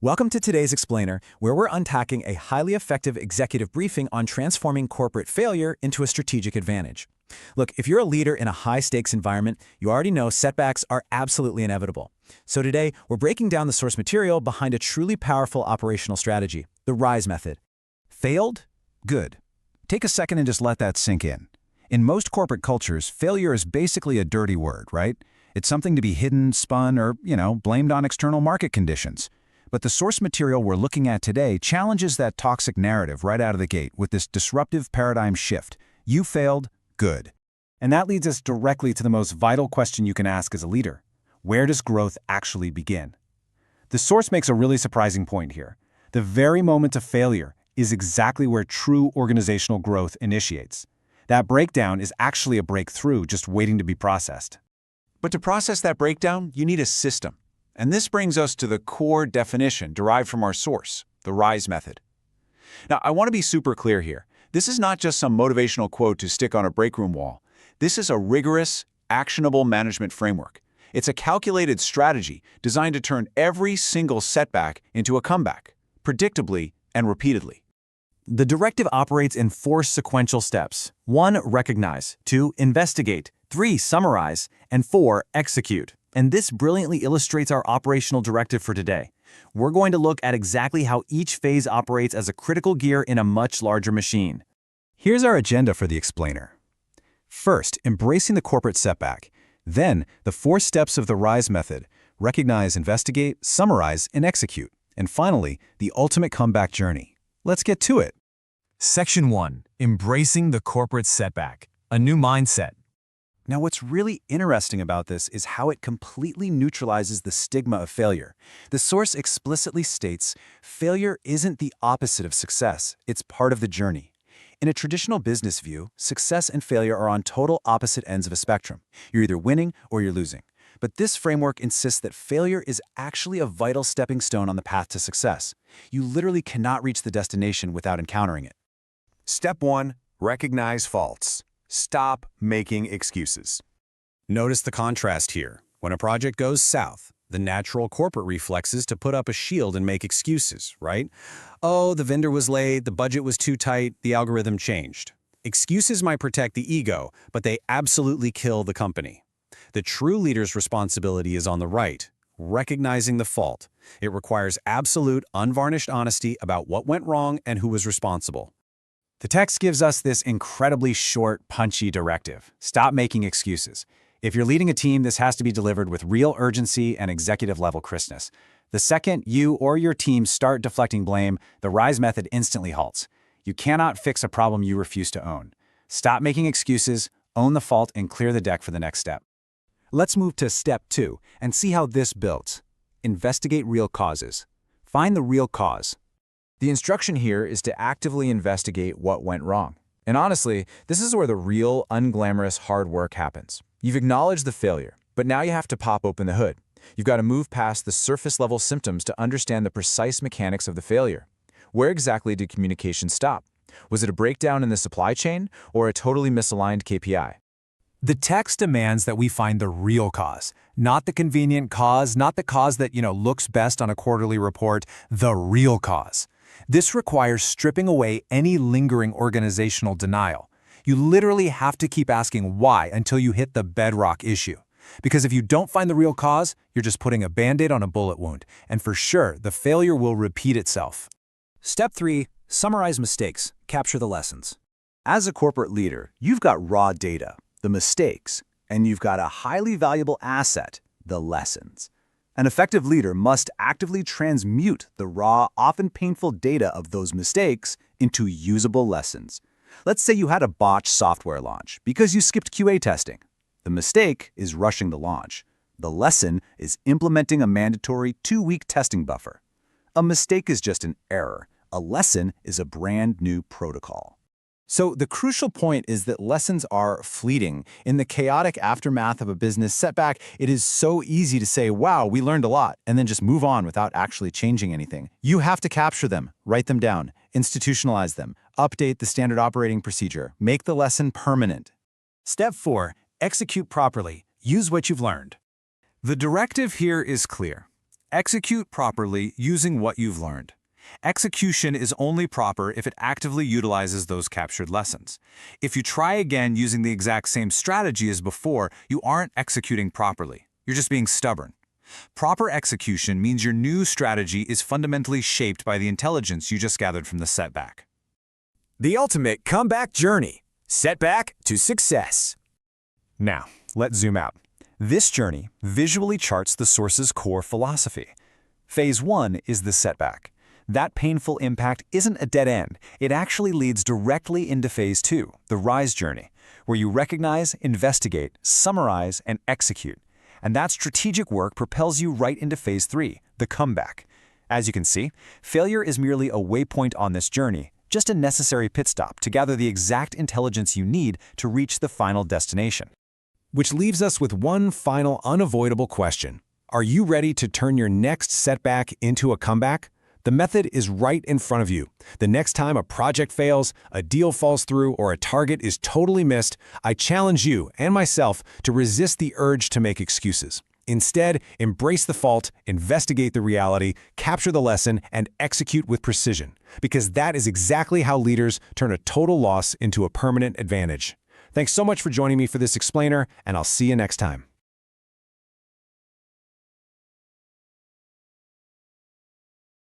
Welcome to today's Explainer, where we're unpacking a highly effective executive briefing on transforming corporate failure into a strategic advantage. Look, if you're a leader in a high-stakes environment, you already know setbacks are absolutely inevitable. So today, we're breaking down the source material behind a truly powerful operational strategy, the RISE method. Failed? Good. Take a second and just let that sink in. In most corporate cultures, failure is basically a dirty word, right? It's something to be hidden, spun, or, blamed on external market conditions. But the source material we're looking at today challenges that toxic narrative right out of the gate with this disruptive paradigm shift. You failed, good. And that leads us directly to the most vital question you can ask as a leader. Where does growth actually begin? The source makes a really surprising point here. The very moment of failure is exactly where true organizational growth initiates. That breakdown is actually a breakthrough just waiting to be processed. But to process that breakdown, you need a system. And this brings us to the core definition derived from our source, the RISE method. Now, I want to be super clear here. This is not just some motivational quote to stick on a break room wall. This is a rigorous, actionable management framework. It's a calculated strategy designed to turn every single setback into a comeback, predictably and repeatedly. The directive operates in 4 sequential steps. 1. Recognize. 2. Investigate. 3. Summarize. And 4. Execute. And this brilliantly illustrates our operational directive for today. We're going to look at exactly how each phase operates as a critical gear in a much larger machine. Here's our agenda for the explainer. First, embracing the corporate setback. Then, the 4 steps of the RISE method: recognize, investigate, summarize, and execute. And finally, the ultimate comeback journey. Let's get to it. Section 1. Embracing the corporate setback. A new mindset. Now, what's really interesting about this is how it completely neutralizes the stigma of failure. The source explicitly states, failure isn't the opposite of success, it's part of the journey. In a traditional business view, success and failure are on total opposite ends of a spectrum. You're either winning or you're losing. But this framework insists that failure is actually a vital stepping stone on the path to success. You literally cannot reach the destination without encountering it. Step 1. Recognize faults. Stop making excuses. Notice the contrast here. When a project goes south, the natural corporate reflex is to put up a shield and make excuses, right? Oh, the vendor was late, the budget was too tight, the algorithm changed. Excuses might protect the ego, but they absolutely kill the company. The true leader's responsibility is on the right, recognizing the fault. It requires absolute, unvarnished honesty about what went wrong and who was responsible. The text gives us this incredibly short, punchy directive. Stop making excuses. If you're leading a team, this has to be delivered with real urgency and executive-level crispness. The second you or your team start deflecting blame, the RISE method instantly halts. You cannot fix a problem you refuse to own. Stop making excuses, own the fault, and clear the deck for the next step. Let's move to step 2 and see how this builds. Investigate real causes. Find the real cause. The instruction here is to actively investigate what went wrong. And honestly, this is where the real, unglamorous hard work happens. You've acknowledged the failure, but now you have to pop open the hood. You've got to move past the surface-level symptoms to understand the precise mechanics of the failure. Where exactly did communication stop? Was it a breakdown in the supply chain or a totally misaligned KPI? The text demands that we find the real cause, not the convenient cause, not the cause that, looks best on a quarterly report, the real cause. This requires stripping away any lingering organizational denial. You literally have to keep asking why until you hit the bedrock issue. Because if you don't find the real cause, you're just putting a Band-Aid on a bullet wound, and for sure, the failure will repeat itself. Step 3. Summarize mistakes. Capture the lessons. As a corporate leader, you've got raw data, the mistakes, and you've got a highly valuable asset, the lessons. An effective leader must actively transmute the raw, often painful data of those mistakes into usable lessons. Let's say you had a botched software launch because you skipped QA testing. The mistake is rushing the launch. The lesson is implementing a mandatory 2-week testing buffer. A mistake is just an error. A lesson is a brand new protocol. So the crucial point is that lessons are fleeting. In the chaotic aftermath of a business setback, it is so easy to say, wow, we learned a lot, and then just move on without actually changing anything. You have to capture them, write them down, institutionalize them, update the standard operating procedure, make the lesson permanent. Step 4. Execute properly. Use what you've learned. The directive here is clear. Execute properly using what you've learned. Execution is only proper if it actively utilizes those captured lessons. If you try again using the exact same strategy as before, you aren't executing properly. You're just being stubborn. Proper execution means your new strategy is fundamentally shaped by the intelligence you just gathered from the setback. The ultimate comeback journey. Setback to success. Now, let's zoom out. This journey visually charts the source's core philosophy. Phase 1 is the setback. That painful impact isn't a dead end. It actually leads directly into Phase 2, the rise journey, where you recognize, investigate, summarize, and execute. And that strategic work propels you right into Phase 3, the comeback. As you can see, failure is merely a waypoint on this journey, just a necessary pit stop to gather the exact intelligence you need to reach the final destination. Which leaves us with one final unavoidable question. Are you ready to turn your next setback into a comeback? The method is right in front of you. The next time a project fails, a deal falls through, or a target is totally missed, I challenge you and myself to resist the urge to make excuses. Instead, embrace the fault, investigate the reality, capture the lesson, and execute with precision, because that is exactly how leaders turn a total loss into a permanent advantage. Thanks so much for joining me for this explainer, and I'll see you next time.